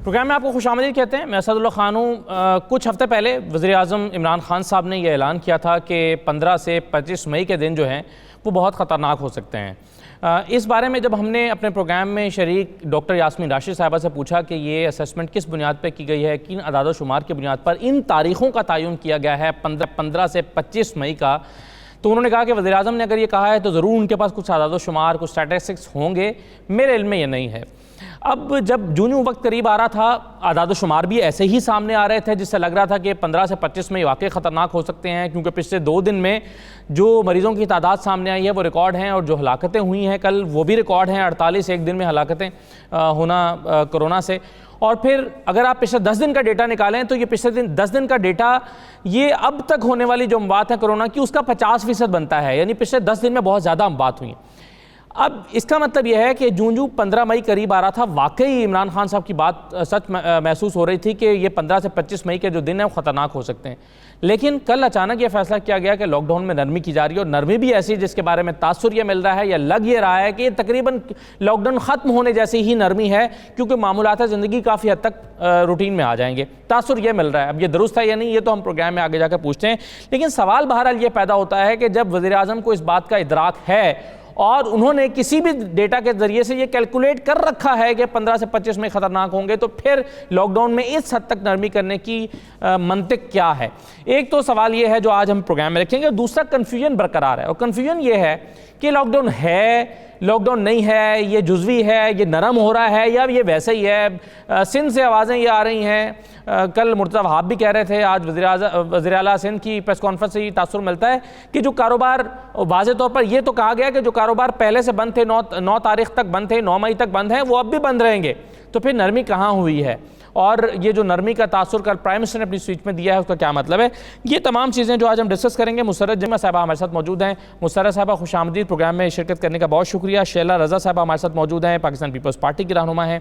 Programme میں آپ کو خوش آمدید کہتے ہیں. میں اسد اللہ خان ہوں. کچھ ہفتے پہلے وزیر اعظم عمران خان صاحب نے یہ اعلان کیا تھا کہ 15 سے 25 مئی کے دن جو ہیں وہ بہت خطرناک ہو سکتے ہیں. اس بارے میں جب ہم نے اپنے پروگرام میں شریک ڈاکٹر یاسمین راشد صاحبہ سے پوچھا کہ یہ اسیسمنٹ کس بنیاد پہ کی گئی ہے, کن اعداد و شمار کی بنیاد پر ان تاریخوں کا تعین کیا گیا ہے 15 سے 25 مئی کا, تو انہوں نے کہا کہ وزیر اعظم نے اگر یہ کہا ہے تو ضرور ان کے پاس کچھ اعداد و شمار, کچھ اسٹیٹسٹکس ہوں گے. میرے علم میں یہ نہیں ہے. اب جب جوں وقت قریب آ رہا تھا, اعداد و شمار بھی ایسے ہی سامنے آ رہے تھے جس سے لگ رہا تھا کہ 15 سے 25 میں واقعی خطرناک ہو سکتے ہیں, کیونکہ پچھلے 2 دن میں جو مریضوں کی تعداد سامنے آئی ہے وہ ریکارڈ ہیں, اور جو ہلاکتیں ہوئی ہیں کل وہ بھی ریکارڈ ہیں. 48 ایک دن میں ہلاکتیں ہونا کرونا سے. اور پھر اگر آپ پچھلے 10 دن کا ڈیٹا نکالیں تو یہ پچھلے 10 دن کا ڈیٹا یہ اب تک ہونے والی جو اموات ہیں کرونا کی اس کا 50% بنتا ہے, یعنی پچھلے 10 دن میں بہت زیادہ اموات ہوئی ہیں. اب اس کا مطلب یہ ہے کہ جوں 15 مئی قریب آ رہا تھا, واقعی عمران خان صاحب کی بات سچ محسوس ہو رہی تھی کہ یہ 15 سے 25 مئی کے جو دن ہیں وہ خطرناک ہو سکتے ہیں. لیکن کل اچانک یہ فیصلہ کیا گیا کہ لاک ڈاؤن میں نرمی کی جا رہی ہے, اور نرمی بھی ایسی جس کے بارے میں تاثر یہ مل رہا ہے یا لگ یہ رہا ہے کہ یہ تقریباً لاک ڈاؤن ختم ہونے جیسی ہی نرمی ہے, کیونکہ معمولات زندگی کافی حد تک روٹین میں آ جائیں گے. تاثر یہ مل رہا ہے. اب یہ درست ہے یا نہیں یہ تو ہم پروگرام میں آگے جا کے پوچھتے ہیں, لیکن سوال بہرحال یہ پیدا ہوتا ہے کہ جب وزیر اعظم کو اس بات کا ادراک ہے اور انہوں نے کسی بھی ڈیٹا کے ذریعے سے یہ کیلکولیٹ کر رکھا ہے کہ 15 سے 25 میں خطرناک ہوں گے, تو پھر لاک ڈاؤن میں اس حد تک نرمی کرنے کی منطق کیا ہے. ایک تو سوال یہ ہے جو آج ہم پروگرام میں رکھیں گے, دوسرا کنفیوژن برقرار ہے. اور کنفیوژن یہ ہے کہ لاک ڈاؤن ہے, لاک ڈاؤن نہیں ہے, یہ جزوی ہے, یہ نرم ہو رہا ہے, یا یہ ویسے ہی ہے. سندھ سے آوازیں یہ آ رہی ہیں, کل مرتضی وہاب بھی کہہ رہے تھے, آج وزیر اعلیٰ سندھ کی پریس کانفرنس سے یہ تاثر ملتا ہے کہ جو کاروبار, واضح طور پر یہ تو کہا گیا کہ جو کاروبار پہلے سے بند تھے, 9 تاریخ تک بند تھے, 9 مئی تک بند ہیں, وہ اب بھی بند رہیں گے. تو پھر نرمی کہاں ہوئی ہے, اور یہ جو نرمی کا تاثر کل پرائم منسٹر نے اپنی سپیچ میں دیا ہے اس کا کیا مطلب ہے. یہ تمام چیزیں جو آج ہم ڈسکس کریں گے. مسرت جمعہ صاحبہ ہمارے ساتھ موجود ہیں. مسرت صاحبہ خوش آمدید, پروگرام میں شرکت کرنے کا بہت شکریہ. شیلا رضا صاحبہ ہمارے ساتھ موجود ہیں, پاکستان پیپلز پارٹی کی رہنما ہیں.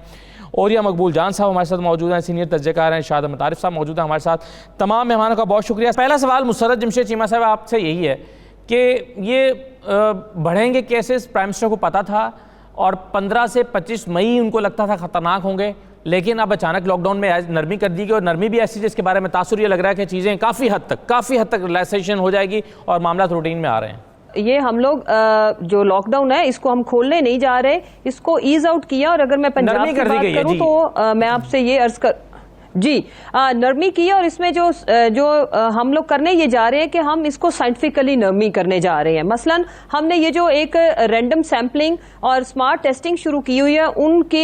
اوریا مقبول جان صاحب ہمارے ساتھ موجود ہیں, سینئر تجزیہ کار ہیں. شاد احمد عارف صاحب موجود ہیں ہمارے ساتھ. تمام مہمانوں کا بہت شکریہ. پہلا سوال مسرت جمشید چیمہ صاحب آپ سے یہی ہے کہ یہ بڑھیں گے کیسز پرائم منسٹر کو پتا تھا, اور 15 سے 25 مئی ان کو لگتا تھا خطرناک ہوں گے, لیکن اب اچانک لاک ڈاؤن میں نرمی کر دی گئی, اور نرمی بھی ایسی جس کے بارے میں تاثر یہ لگ رہا ہے کہ چیزیں کافی حد تک ریلیکسیشن ہو جائے گی اور معاملات روٹین میں آ رہے ہیں. یہ ہم لوگ جو لاک ڈاؤن ہے اس کو ہم کھولنے نہیں جا رہے, اس کو ایز آؤٹ کیا. اور اگر میں پنجاب کی بات کروں تو میں آپ سے یہ عرض جی نرمی کی ہے, اور اس میں جو ہم لوگ کرنے یہ جا رہے ہیں کہ ہم اس کو سائنٹیفکلی نرمی کرنے جا رہے ہیں. مثلا ہم نے یہ جو ایک رینڈم سیمپلنگ اور سمارٹ ٹیسٹنگ شروع کی ہوئی ہے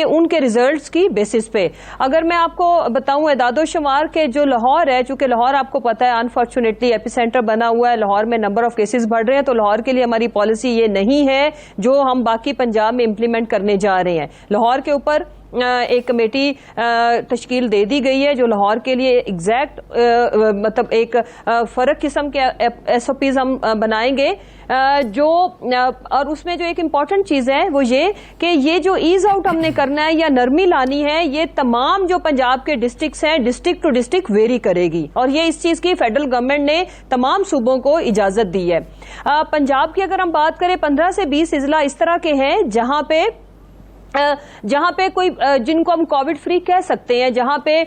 ان کے ریزلٹس کی بیسس پہ. اگر میں آپ کو بتاؤں اعداد و شمار کے جو لاہور ہے, چونکہ لاہور آپ کو پتا ہے انفارچونیٹلی ایپی سینٹر بنا ہوا ہے, لاہور میں نمبر آف کیسز بڑھ رہے ہیں, تو لاہور کے لیے ہماری پالیسی یہ نہیں ہے جو ہم باقی پنجاب میں امپلیمنٹ کرنے جا رہے ہیں. لاہور کے اوپر ایک کمیٹی تشکیل دے دی گئی ہے جو لاہور کے لیے ایگزیکٹ مطلب ایک فرق قسم کے ایس او پیز ہم بنائیں گے جو, اور اس میں جو ایک امپورٹنٹ چیز ہے وہ یہ کہ یہ جو ایز آؤٹ ہم نے کرنا ہے یا نرمی لانی ہے, یہ تمام جو پنجاب کے ڈسٹرکٹس ہیں ڈسٹرکٹ ٹو ڈسٹرکٹ ویری کرے گی, اور یہ اس چیز کی فیڈرل گورنمنٹ نے تمام صوبوں کو اجازت دی ہے. پنجاب کی اگر ہم بات کریں 15 سے 20 اضلاع اس طرح کے ہیں جہاں پہ کوئی جن کو ہم کووڈ فری کہہ سکتے ہیں, جہاں پہ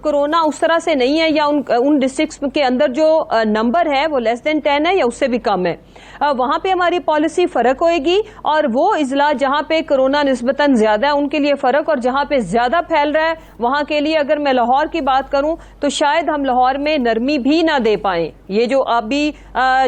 کرونا اس طرح سے نہیں ہے, یا ان ڈسٹرکٹس کے اندر جو نمبر ہے وہ لیس دین 10 ہے یا اس سے بھی کم ہے, وہاں پہ ہماری پالیسی فرق ہوئے گی. اور وہ اضلاع جہاں پہ کرونا نسبتاً زیادہ ہے ان کے لیے فرق, اور جہاں پہ زیادہ پھیل رہا ہے وہاں کے لیے اگر میں لاہور کی بات کروں تو شاید ہم لاہور میں نرمی بھی نہ دے پائیں. یہ جو ابھی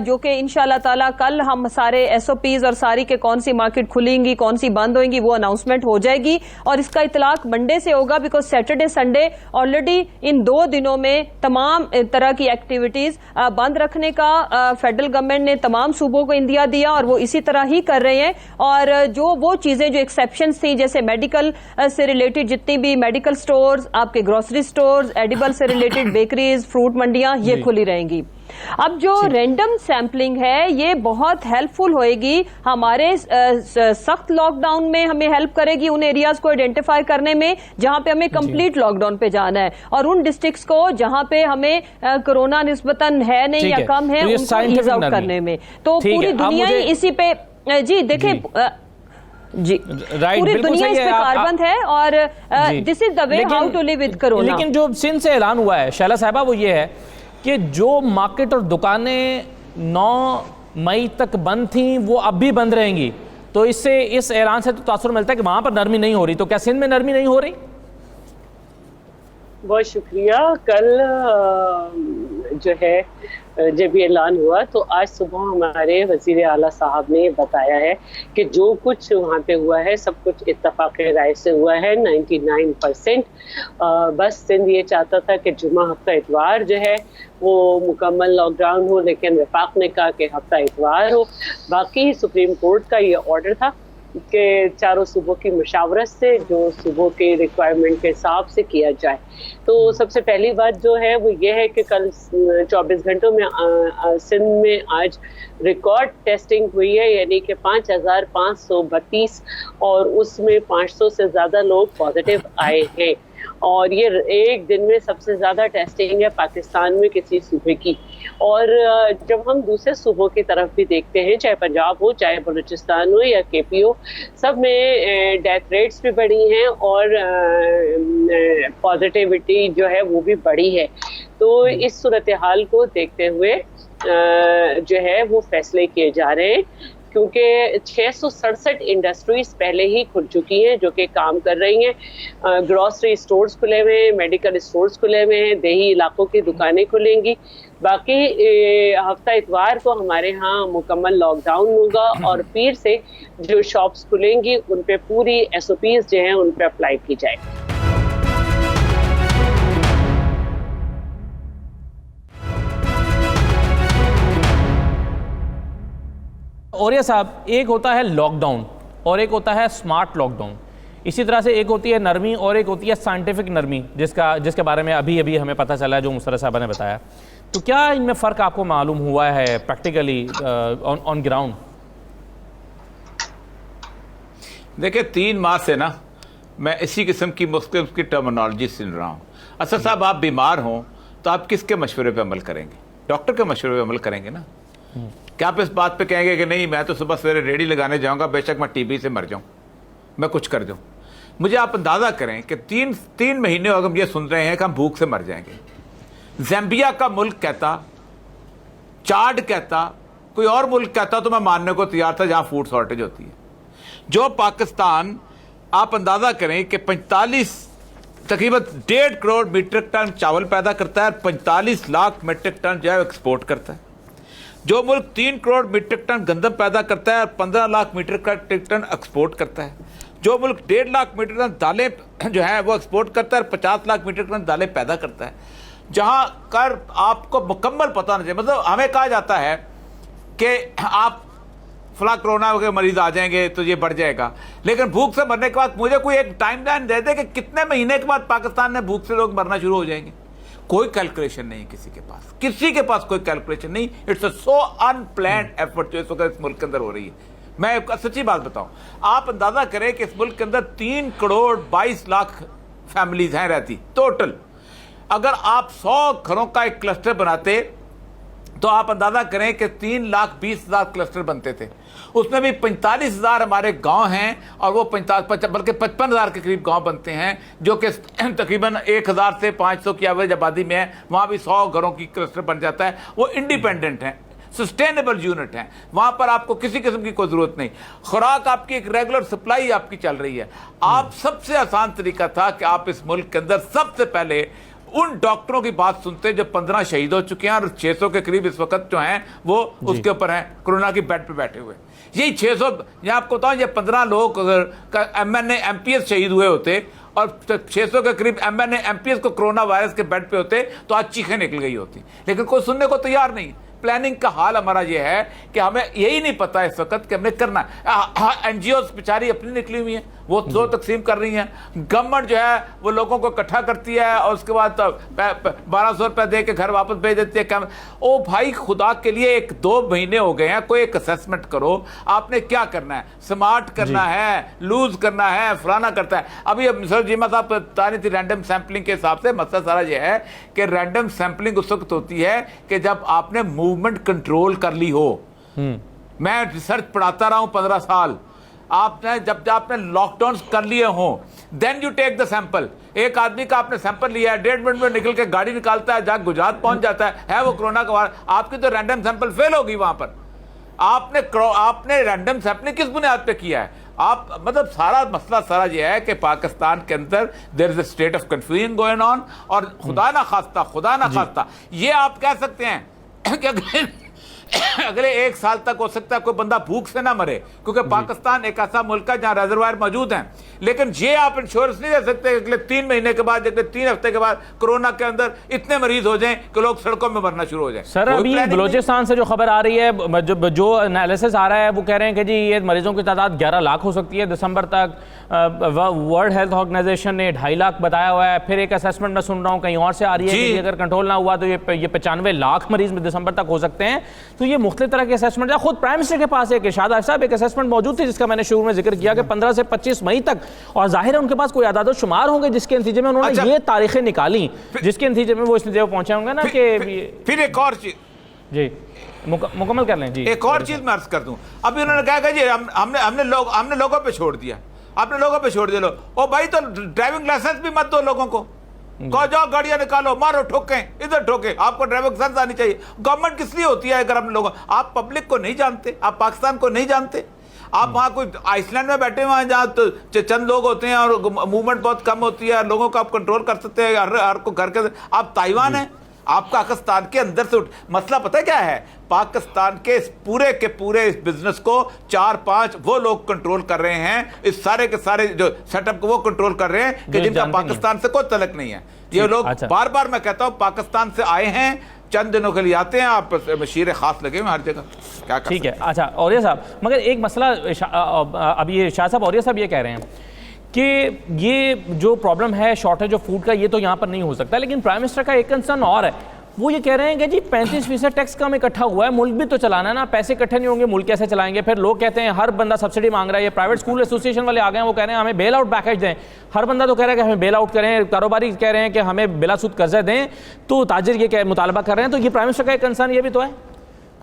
جو کہ انشاءاللہ تعالیٰ کل ہم سارے ایس او پیز اور ساری کے کون سی مارکیٹ کھلیں گی کون سی بند ہوئیں گی وہ اناؤنسمنٹ ہو جائے گی, اور اس کا اطلاق منڈے سے ہوگا, بیکاز سیٹرڈے سنڈے آلریڈی ان 2 دنوں میں تمام طرح کی ایکٹیویٹیز بند رکھنے کا فیڈرل گورنمنٹ نے تمام صوبوں کو اندیا دیا, اور وہ اسی طرح ہی کر رہے ہیں. اور جو وہ چیزیں جو ایکسیپشنز تھیں جیسے میڈیکل سے ریلیٹڈ جتنی بھی میڈیکل سٹورز, آپ کے گروسری سٹورز, ایڈیبل سے ریلیٹڈ بیکریز, فروٹ منڈیاں, یہ کھلی رہیں گی. اب جو رینڈم سیمپلنگ ہے یہ بہت ہیلپ فل ہوئے گی ہمارے سخت لاک ڈاؤن میں, ہمیں ہیلپ کرے گی ان ایریاز کو آئیڈینٹیفائی کرنے میں جہاں پہ ہمیں کمپلیٹ لاک ڈاؤن پہ جانا ہے, اور ان ڈسٹرکٹس کو جہاں پہ ہمیں کرونا نسبتاً ہے نہیں یا کم ہے ان کو ایز آؤٹ کرنے میں. تو پوری دنیا ہی اسی پہ جی دیکھیں جی رائٹ، پوری بالکل دنیا صحیح اس ہے. پہ کاربند ہے اور this is the way how to live with corona. لیکن جو سندھ سے اعلان ہوا ہے شیلا صاحبہ وہ یہ ہے کہ جو مارکیٹ اور دکانیں 9 مئی تک بند تھیں وہ اب بھی بند رہیں گی. تو اس اعلان سے تو تاثر ملتا ہے کہ وہاں پر نرمی نہیں ہو رہی. تو کیا سندھ میں نرمی نہیں ہو رہی؟ بہت شکریہ. کل جو ہے جب یہ اعلان ہوا تو آج صبح ہمارے وزیر اعلیٰ صاحب نے بتایا ہے کہ جو کچھ وہاں پہ ہوا ہے سب کچھ اتفاق رائے سے ہوا ہے 99%. بس سندھ یہ چاہتا تھا کہ جمعہ ہفتہ اتوار جو ہے وہ مکمل لاک ڈاؤن ہو، لیکن وفاق نے کہا کہ ہفتہ اتوار ہو. باقی سپریم کورٹ کا یہ آرڈر تھا کہ چاروں صوبوں کی مشاورت سے جو صوبوں کے ریکوائرمنٹ کے حساب سے کیا جائے. تو سب سے پہلی بات جو ہے وہ یہ ہے کہ کل 24 گھنٹوں میں سندھ میں آج ریکارڈ ٹیسٹنگ ہوئی ہے، یعنی کہ 5532 اور اس میں 500 سے زیادہ لوگ پازیٹیو آئے ہیں. اور یہ ایک دن میں سب سے زیادہ ٹیسٹنگ ہے پاکستان میں کسی صوبے کی. اور جب ہم دوسرے صوبوں کی طرف بھی دیکھتے ہیں، چاہے پنجاب ہو، چاہے بلوچستان ہو یا کے پی ہو، سب میں ڈیتھ ریٹس بھی بڑھی ہیں اور پازیٹیوٹی جو ہے وہ بھی بڑھی ہے. تو اس صورتحال کو دیکھتے ہوئے جو ہے وہ فیصلے کیے جا رہے ہیں، کیونکہ 667 انڈسٹریز پہلے ہی کھل چکی ہیں جو کہ کام کر رہی ہیں. گروسری سٹورز کھلے ہوئے ہیں، میڈیکل سٹورز کھلے ہوئے ہیں، دیہی علاقوں کی دکانیں کھلیں گی. باقی ہفتہ اتوار کو ہمارے ہاں مکمل لاک ڈاؤن ہوگا اور پیر سے جو شاپس کھلیں گی ان پہ پوری SOPs جو ہیں ان پہ اپلائی کی جائے. اوریہ صاحب، ایک ہوتا ہے لاک ڈاؤن اور ایک ہوتا ہے سمارٹ لاک ڈاؤن. اسی طرح سے ایک ہوتی ہے نرمی اور ایک ہوتی ہے سائنٹیفک نرمی، جس کے بارے میں ابھی ہمیں پتہ چلا ہے جو مسرت صاحبہ نے بتایا. تو کیا ان میں فرق آپ کو معلوم ہوا ہے پریکٹیکلی آن گراؤنڈ؟ دیکھیں 3 ماہ سے نا میں اسی قسم کی مختلف کی ٹرمنالوجی سن رہا ہوں. اسد صاحب آپ بیمار ہوں تو آپ کس کے مشورے پہ عمل کریں گے؟ ڈاکٹر کے مشورے پہ عمل کریں گے نا. کیا آپ اس بات پہ کہیں گے کہ نہیں میں تو صبح سویرے ریڈی لگانے جاؤں گا، بے شک میں TB سے مر جاؤں، میں کچھ کر دوں؟ مجھے آپ اندازہ کریں کہ 3 مہینے اگر ہم یہ سن رہے ہیں کہ ہم بھوک سے مر جائیں گے. زیمبیا کا ملک کہتا، چاڈ کہتا، کوئی اور ملک کہتا تو میں ماننے کو تیار تھا جہاں فوڈ شارٹیج ہوتی ہے. جو پاکستان آپ اندازہ کریں کہ 45 تقریباً 1.5 کروڑ میٹرک ٹن چاول پیدا کرتا ہے اور 45 لاکھ میٹرک ٹن جو ہے ایکسپورٹ کرتا ہے. جو ملک 3 کروڑ میٹرک ٹن گندم پیدا کرتا ہے اور 15 لاکھ میٹرک ٹن ایکسپورٹ کرتا ہے. جو ملک 1.5 لاکھ میٹرک ٹن دالیں جو ہیں وہ ایکسپورٹ کرتا ہے اور 50 لاکھ میٹرک ٹن دالیں پیدا کرتا ہے. جہاں کر آپ کو مکمل پتہ نہیں چاہیے، مطلب ہمیں کہا جاتا ہے کہ آپ فلاں کرونا کے مریض آ جائیں گے تو یہ بڑھ جائے گا، لیکن بھوک سے مرنے کے بعد مجھے کوئی ایک ٹائم لائن دے دے کہ کتنے مہینے کے بعد پاکستان میں بھوک سے لوگ مرنا شروع ہو جائیں گے. کوئی کیلکولیشن نہیں کسی کے پاس کوئی کیلکولیشن نہیں. It's a so unplanned effort جو اس وقت اس ملک کے اندر ہو رہی ہے. میں ایک سچی بات بتاؤں، آپ اندازہ کریں کہ اس ملک کے اندر 3 کروڑ 22 لاکھ فیملیز ہیں رہتی ٹوٹل. اگر آپ 100 گھروں کا ایک کلسٹر بناتے تو آپ اندازہ کریں کہ 3,20,000 کلسٹر بنتے تھے. اس میں بھی 45,000 ہمارے گاؤں ہیں اور وہ بلکہ 55,000 کے قریب گاؤں بنتے ہیں جو کہ تقریباً 1,000 سے 500 کی ایوریج آبادی میں ہے. وہاں بھی 100 گھروں کی کلسٹر بن جاتا ہے. وہ انڈیپینڈنٹ ہیں، سسٹینیبل یونٹ ہیں. وہاں پر آپ کو کسی قسم کی کوئی ضرورت نہیں. خوراک آپ کی ایک ریگولر سپلائی آپ کی چل رہی ہے. آپ سب سے آسان طریقہ تھا کہ آپ اس ملک کے اندر سب سے پہلے ان ڈاکٹروں کی بات سنتے جو 15 شہید ہو چکے ہیں اور 600 کے قریب اس وقت جو ہیں وہ اس کے اوپر ہیں کورونا کی بیڈ پہ بیٹھے ہوئے. یہی 600 یہ آپ کو بتاؤں، یہ 15 لوگ اگر MNA MPS شہید ہوئے ہوتے اور 600 کے قریب MNA MPS کو کرونا وائرس کے بیڈ پہ ہوتے تو آج چیخیں نکل گئی ہوتی. لیکن کوئی سننے کو تیار نہیں. پلاننگ کا حال ہمارا یہ ہے کہ ہمیں یہی نہیں پتا اس وقت کہ ہم نے کرنا ہے. NGOs بیچاری اپنی نکلی ہوئی ہیں، وہ دو تقسیم کر رہی ہیں. گورنمنٹ جو ہے وہ لوگوں کو اکٹھا کرتی ہے اور اس کے بعد 1200 روپے دے کے گھر واپس بھیج دیتی ہے. او بھائی خدا کے لیے 1-2 مہینے ہو گئے ہیں، کوئی ایک اسیسمنٹ کرو. آپ نے کیا کرنا ہے؟ سمارٹ کرنا ہے، لوز کرنا ہے، فلانا کرتا ہے. ابھی سر جیما صاحب بتا رہی تھی رینڈم سیمپلنگ کے حساب سے مسئلہ سارا یہ ہے کہ رینڈم سیمپلنگ اس وقت ہوتی ہے کہ جب آپ نے موومنٹ کنٹرول کر لی ہو. میں ریسرچ پڑھاتا رہا ہوں 15 سال. آپ نے جب آپ نے لاک ڈاؤن کر لیے ہوں then you take the sample. ایک آدمی کا آپ نے سیمپل لیا ہے, 1.5 منٹ میں نکل کے گاڑی نکالتا ہے, جا گجرات پہنچ جاتا ہے وہ کرونا کا وائرس. آپ کی تو رینڈم سیمپل فیل ہوگی وہاں پر. آپ نے رینڈم سیمپلنگ کس بنیاد پہ کیا ہے؟ آپ مطلب سارا مسئلہ سارا یہ ہے کہ پاکستان کے اندر there is a state of confusion going on, اور خدا نہ خواستہ یہ آپ کہہ سکتے ہیں کہ اگلے 1 سال تک ہو سکتا ہے کوئی بندہ بھوک سے نہ مرے, کیونکہ پاکستان ایک ایسا ملک ہے جہاں ریزروائر موجود ہیں. لیکن یہ آپ انشورنس نہیں دے سکتے کہ اگلے 3 مہینے کے بعد, اگلے 3 ہفتے کے بعد کرونا کے اندر اتنے مریض ہو جائیں کہ لوگ سڑکوں میں مرنا شروع ہو جائیں. سر ابھی بلوچستان سے جو خبر آ رہی ہے, جو انالیسس آ رہا ہے, وہ کہہ رہے ہیں کہ جی یہ مریضوں کی تعداد 11 لاکھ ہو سکتی ہے دسمبر تک. ورلڈ ہیلتھ آرگنائزیشن نے 2.5 لاکھ بتایا ہوا ہے. پھر ایک اسیسمنٹ میں سن رہا ہوں کہیں اور سے آ رہی ہے کہ اگر کنٹرول نہ ہوا تو یہ 95 لاکھ مریض دسمبر تک ہو سکتے ہیں. تو یہ مختلف طرح کے اسیسمنٹ ہے. خود پرائم منسٹر کے پاس ایک ارشاد صاحب ایک اسیسمنٹ موجود تھی جس کا میں نے شروع میں ذکر کیا کہ 15 سے 25 مئی تک, اور ظاہر ہے ان کے پاس کوئی اعداد و شمار ہوں گے جس کے نتیجے میں انہوں نے یہ تاریخیں نکالی, جس کے نتیجے میں وہ اس نتیجے پہ پہنچے ہوں گے نا کہ پھر ایک اور چیز جی مکمل کر لیں. جی ایک اور چیز میں عرض کر دوں. ابھی انہوں نے کہا کہ جی ہم نے لوگوں پہ چھوڑ دیا, آپ نے لوگوں پہ چھوڑ دیا. او بھائی تو ڈرائیونگ لائسنس بھی مت دو لوگوں کو, کہو جاؤ گاڑیاں نکالو, مارو ٹھوکیں ادھر ٹھوکیں. آپ کو ڈرائیونگ لائسنس آنی چاہیے. گورنمنٹ کس لیے ہوتی ہے اگر ہم لوگوں, آپ پبلک کو نہیں جانتے, آپ پاکستان کو نہیں جانتے. آپ وہاں کوئی آئس لینڈ میں بیٹھے ہوئے ہیں جہاں چند لوگ ہوتے ہیں اور موومنٹ بہت کم ہوتی ہے, لوگوں کو آپ کنٹرول کر سکتے ہیں ہر کو گھر کے. آپ تائیوان ہیں, آپ پاکستان کے اندر سے مسئلہ پتہ کیا ہے, پاکستان کے پورے کے پورے اس بزنس کو 4-5 وہ لوگ کنٹرول کر رہے ہیں. اس سارے کے سارے جو سیٹ اپ کو وہ کنٹرول کر رہے ہیں کہ جن کا پاکستان سے کوئی تعلق نہیں ہے. یہ لوگ بار بار میں کہتا ہوں پاکستان سے آئے ہیں, چند دنوں کے لیے آتے ہیں, آپ مشیر خاص لگے ہوئے ہر جگہ. کیا ٹھیک ہے. اچھا اوریہ صاحب, مگر ایک مسئلہ اب یہ شاہ صاحب اوریہ صاحب یہ کہہ رہے ہیں کہ یہ جو پرابلم ہے شارٹیج آف فوڈ کا, یہ تو یہاں پر نہیں ہو سکتا. لیکن پرائم منسٹر کا ایک کنسرن اور ہے, وہ یہ کہہ رہے ہیں کہ جی 35% ٹیکس کم اکٹھا ہوا ہے, ملک بھی تو چلانا ہے نا, پیسے اکٹھے نہیں ہوں گے ملک کیسے چلائیں گے. پھر لوگ کہتے ہیں ہر بندہ سبسڈی مانگ رہا ہے. یہ پرائیویٹ اسکول ایسوسیشن والے آ گئے ہیں, وہ کہہ رہے ہیں ہمیں بیل آؤٹ پیکیج دیں. ہر بندہ تو کہہ رہا ہے کہ ہمیں بیل آؤٹ کریں, کاروباری کہہ رہے ہیں کہ ہمیں بلا سود قرضے دیں, تو تاجر یہ مطالبہ کر رہے ہیں. تو یہ پرائم منسٹر کا ایک کنسرن یہ بھی تو ہے.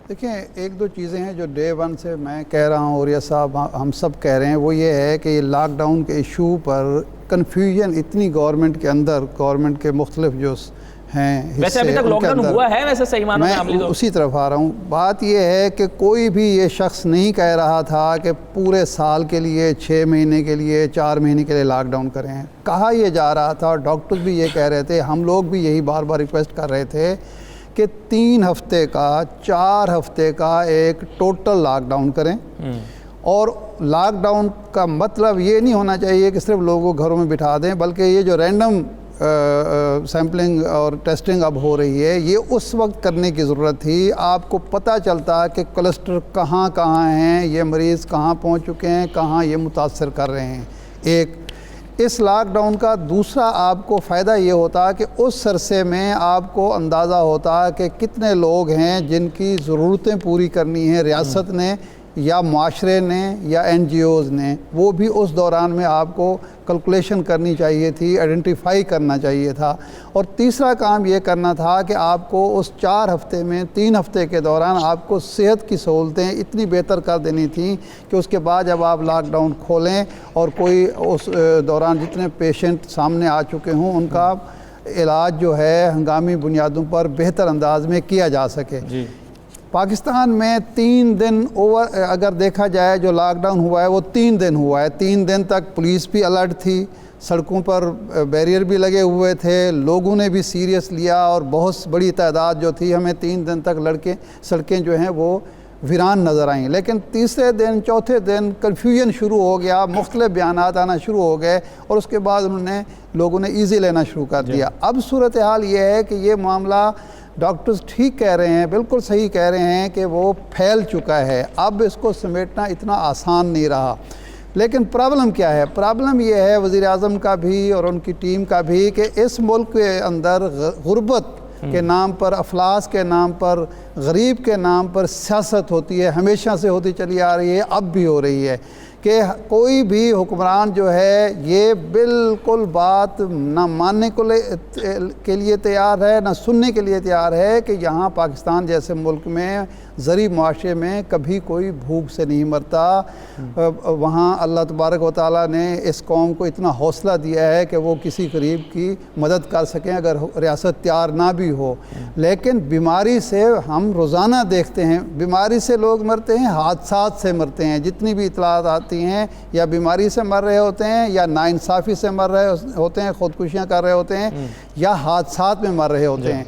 دیکھیں 1-2 چیزیں ہیں جو ڈے 1 سے میں کہہ رہا ہوں, اوریہ صاحب ہم سب کہہ رہے ہیں. وہ یہ ہے کہ لاک ڈاؤن کے ایشو پر کنفیوژن اتنی گورنمنٹ کے اندر, گورنمنٹ کے مختلف جو ہیں ویسے ابھی تک لاک ڈاؤن ہوا ہے ویسے صحیح معنوں میں عملی میں اسی طرف آ رہا ہوں. بات یہ ہے کہ کوئی بھی یہ شخص نہیں کہہ رہا تھا کہ پورے سال کے لیے 6 مہینے کے لیے 4 مہینے کے لیے لاک ڈاؤن کریں. کہا یہ جا رہا تھا, اور ڈاکٹر بھی یہ کہہ رہے تھے, ہم لوگ بھی یہی بار بار ریکویسٹ کر رہے تھے کہ 3 ہفتے کا 4 ہفتے کا ایک ٹوٹل لاک ڈاؤن کریں. اور لاک ڈاؤن کا مطلب یہ نہیں ہونا چاہیے کہ صرف لوگوں کو گھروں میں بٹھا دیں, بلکہ یہ جو رینڈم سیمپلنگ اور ٹیسٹنگ اب ہو رہی ہے, یہ اس وقت کرنے کی ضرورت تھی. آپ کو پتہ چلتا کہ کلسٹر کہاں کہاں ہیں, یہ مریض کہاں پہنچ چکے ہیں, کہاں یہ متاثر کر رہے ہیں. ایک اس لاک ڈاؤن کا دوسرا آپ کو فائدہ یہ ہوتا کہ اس عرصے میں آپ کو اندازہ ہوتا کہ کتنے لوگ ہیں جن کی ضرورتیں پوری کرنی ہیں ریاست نے یا معاشرے نے یا این جی اوز نے. وہ بھی اس دوران میں آپ کو کیلکولیشن کرنی چاہیے تھی, آئیڈینٹیفائی کرنا چاہیے تھا. اور تیسرا کام یہ کرنا تھا کہ آپ کو اس 4 ہفتے میں 3 ہفتے کے دوران آپ کو صحت کی سہولتیں اتنی بہتر کر دینی تھیں کہ اس کے بعد جب آپ لاک ڈاؤن کھولیں اور کوئی اس دوران جتنے پیشنٹ سامنے آ چکے ہوں ان کا علاج جو ہے ہنگامی بنیادوں پر بہتر انداز میں کیا جا سکے. جی پاکستان میں 3 دن اگر دیکھا جائے جو لاک ڈاؤن ہوا ہے وہ 3 دن ہوا ہے. 3 دن تک پولیس بھی الرٹ تھی, سڑکوں پر بیریئر بھی لگے ہوئے تھے, لوگوں نے بھی سیریس لیا, اور بہت بڑی تعداد جو تھی ہمیں 3 دن تک سڑکیں جو ہیں وہ ویران نظر آئیں. لیکن تیسرے دن چوتھے دن کنفیوژن شروع ہو گیا, مختلف بیانات آنا شروع ہو گئے, اور اس کے بعد لوگوں نے ایزی لینا شروع کر دیا. اب صورتحال یہ ہے کہ یہ معاملہ ڈاکٹرز ٹھیک کہہ رہے ہیں, بالکل صحیح کہہ رہے ہیں کہ وہ پھیل چکا ہے, اب اس کو سمیٹنا اتنا آسان نہیں رہا. لیکن پرابلم کیا ہے؟ پرابلم یہ ہے وزیر اعظم کا بھی اور ان کی ٹیم کا بھی کہ اس ملک کے اندر غربت کے نام پر, افلاس کے نام پر, غریب کے نام پر سیاست ہوتی ہے, ہمیشہ سے ہوتی چلی آ رہی ہے, اب بھی ہو رہی ہے. کہ کوئی بھی حکمران جو ہے یہ بالکل بات نہ ماننے کے لیے تیار ہے، نہ سننے کے لیے تیار ہے کہ یہاں پاکستان جیسے ملک میں زرعی معاشرے میں کبھی کوئی بھوک سے نہیں مرتا۔ وہاں اللہ تبارک و تعالیٰ نے اس قوم کو اتنا حوصلہ دیا ہے کہ وہ کسی غریب کی مدد کر سکیں اگر ریاست تیار نہ بھی ہو، لیکن بیماری سے ہم روزانہ دیکھتے ہیں، بیماری سے لوگ مرتے ہیں، حادثات سے مرتے ہیں، جتنی بھی اطلاعات آتی ہیں یا بیماری سے مر رہے ہوتے ہیں یا ناانصافی سے مر رہے ہوتے ہیں، خودکشیاں کر رہے ہوتے ہیں یا حادثات میں مر رہے ہوتے ہیں۔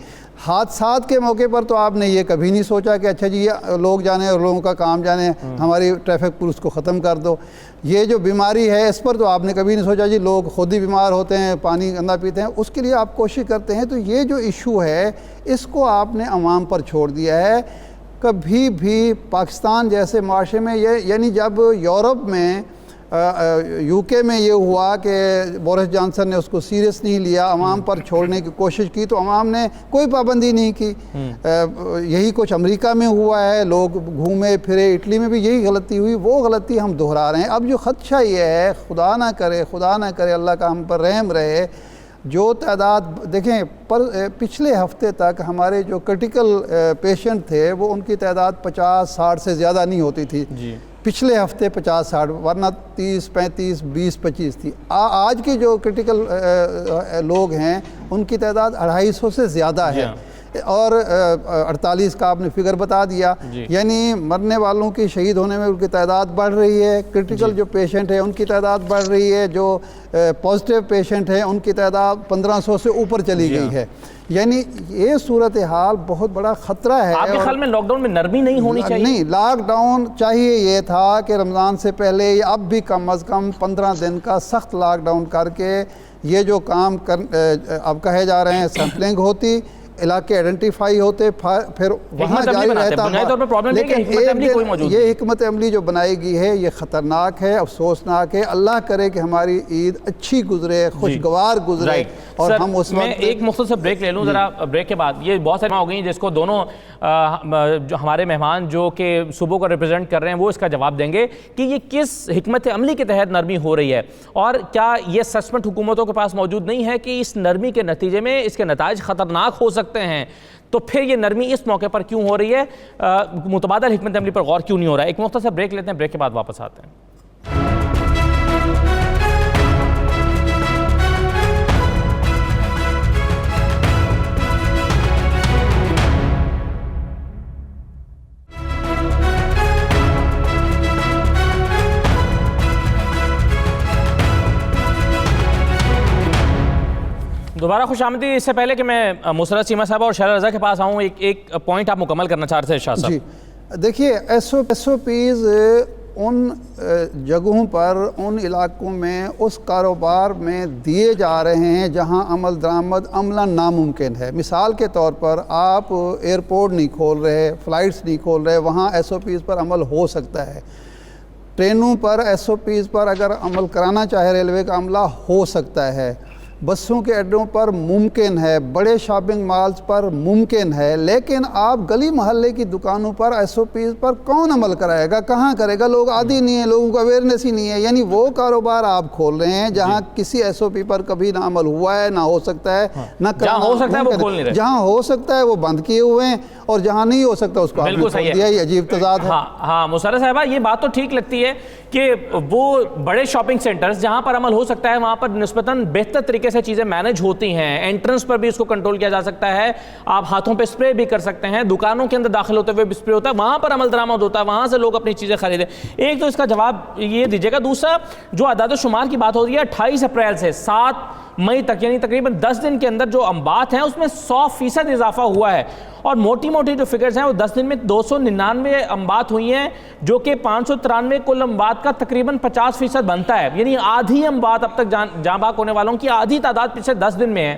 حادثات کے موقع پر تو آپ نے یہ کبھی نہیں سوچا کہ اچھا جی یہ لوگ جانے اور لوگوں کا کام جانے، ہماری ٹریفک پولیس کو ختم کر دو۔ یہ جو بیماری ہے اس پر تو آپ نے کبھی نہیں سوچا جی لوگ خود ہی بیمار ہوتے ہیں، پانی گندا پیتے ہیں، اس کے لیے آپ کوشش کرتے ہیں۔ تو یہ جو ایشو ہے اس کو آپ نے عوام پر چھوڑ دیا ہے۔ کبھی بھی پاکستان جیسے معاشرے میں یعنی جب یورپ میں یو کے میں یہ ہوا کہ بورس جانسن نے اس کو سیریس نہیں لیا، عوام پر چھوڑنے کی کوشش کی تو عوام نے کوئی پابندی نہیں کی۔ یہی کچھ امریکہ میں ہوا ہے، لوگ گھومے پھرے، اٹلی میں بھی یہی غلطی ہوئی، وہ غلطی ہم دہرا رہے ہیں۔ اب جو خدشہ یہ ہے، خدا نہ کرے اللہ کا ہم پر رحم رہے، جو تعداد دیکھیں پچھلے ہفتے تک ہمارے جو کرٹیکل پیشنٹ تھے وہ ان کی تعداد 50-60 سے زیادہ نہیں ہوتی تھی۔ پچھلے ہفتے 50-60 ورنہ 30, 35, 20, 25 تھی۔ آج کے جو کرٹیکل لوگ ہیں ان کی تعداد 250 سے زیادہ ہے، اور 48 کا آپ نے فگر بتا دیا۔ یعنی مرنے والوں کی شہید ہونے میں ان کی تعداد بڑھ رہی ہے، کرٹیکل جو پیشنٹ ہیں ان کی تعداد بڑھ رہی ہے، جو پازیٹیو پیشنٹ ہیں ان کی تعداد 1500 سے اوپر چلی گئی ہے۔ یعنی یہ صورتحال بہت بڑا خطرہ ہے۔ آپ کے خیال میں لاک ڈاؤن میں نرمی نہیں ہونی چاہیے؟ نہیں، لاک ڈاؤن چاہیے یہ تھا کہ رمضان سے پہلے یا اب بھی کم از کم 15 دن کا سخت لاک ڈاؤن کر کے یہ جو کام اب کہے جا رہے ہیں سیمپلنگ ہوتی، علاقے آئیڈینٹیفائی ہوتے، پھر وہاں جاری رہتا۔ لیکن یہ حکمت عملی جو بنائی گئی ہے یہ خطرناک ہے، افسوسناک ہے۔ اللہ کرے کہ ہماری عید اچھی گزرے، خوشگوار گزرے، اور ہم اس میں ایک مختصر بریک لے لوں ذرا۔ بریک کے بعد یہ بہت ساری ہو گئی جس کو دونوں جو ہمارے مہمان جو کہ صوبوں کو ریپرزینٹ کر رہے ہیں وہ اس کا جواب دیں گے کہ یہ کس حکمت عملی کے تحت نرمی ہو رہی ہے، اور کیا یہ سسپینڈ حکومتوں کے پاس موجود نہیں ہے کہ اس نرمی کے نتیجے میں اس کے نتائج خطرناک ہو سکتے ہیں، تو پھر یہ نرمی اس موقع پر کیوں ہو رہی ہے، متبادل حکمت عملی پر غور کیوں نہیں ہو رہا ہے۔ ایک مختصر بریک لیتے ہیں، بریک کے بعد واپس آتے ہیں۔ دوبارہ خوش آمدید۔ اس سے پہلے کہ میں مسرت سیما صاحب اور شہلا رضا کے پاس آؤں، ایک پوائنٹ آپ مکمل کرنا چاہ رہے تھے شاہ صاحب۔ جی دیکھیے، ایس او پیز ان جگہوں پر، ان علاقوں میں، اس کاروبار میں دیے جا رہے ہیں جہاں عمل درآمد عملاً ناممکن ہے۔ مثال کے طور پر آپ ایئرپورٹ نہیں کھول رہے، فلائٹس نہیں کھول رہے، وہاں ایس او پیز پر عمل ہو سکتا ہے۔ ٹرینوں پر ایس او پیز پر اگر عمل کرانا چاہے ریلوے کا عملہ ہو سکتا ہے، بسوں کے اڈوں پر ممکن ہے، بڑے شاپنگ مالز پر ممکن ہے، لیکن آپ گلی محلے کی دکانوں پر ایس او پیز پر کون عمل کرائے گا، کہاں کرے گا؟ لوگ عادی نہیں ہیں، لوگوں کو اویئرنیس ہی نہیں ہے۔ یعنی وہ کاروبار آپ کھول رہے ہیں جہاں کسی ایس او پی پر کبھی نہ عمل ہوا ہے، نہ ہو سکتا ہے، نہ جہاں ہو سکتا ہے وہ کھول نہیں رہے، جہاں ہو سکتا ہے وہ بند کیے ہوئے ہیں، اور جہاں نہیں ہو سکتا اس کو آپ نے کھول دیا۔ یہ عجیب تضاد ہے۔ ہاں مسرت صاحبہ، یہ بات تو ٹھیک لگتی ہے کہ وہ بڑے شاپنگ سینٹرز جہاں پر عمل ہو سکتا ہے وہاں پر نسبتاً بہتر طریقے سے چیزیں مینج ہوتی ہیں، انٹرنس پر بھی اس کو کنٹرول کیا جا سکتا ہے، آپ ہاتھوں پہ سپرے بھی کر سکتے ہیں، دکانوں کے اندر داخل ہوتے ہوئے بھی سپرے ہوتا ہے، وہاں پر عمل درآمد ہوتا ہے، وہاں سے لوگ اپنی چیزیں خریدیں۔ ایک تو اس کا جواب یہ دیجیے گا۔ دوسرا، جو اعداد و شمار کی بات ہو رہی ہے 28 اپریل سے 7 مئی تک، یعنی تقریباً 10 دن کے اندر جو انبات ہیں اس میں 100% اضافہ ہوا ہے، اور موٹی موٹی جو فگرز ہیں وہ 10 دن میں 299 انبات ہوئی ہیں، جو کہ 593 کل انبات کا تقریباً 50% بنتا ہے، یعنی آدھی انبات اب تک جاں بحق ہونے والوں کی آدھی تعداد پچھلے 10 دن میں ہے۔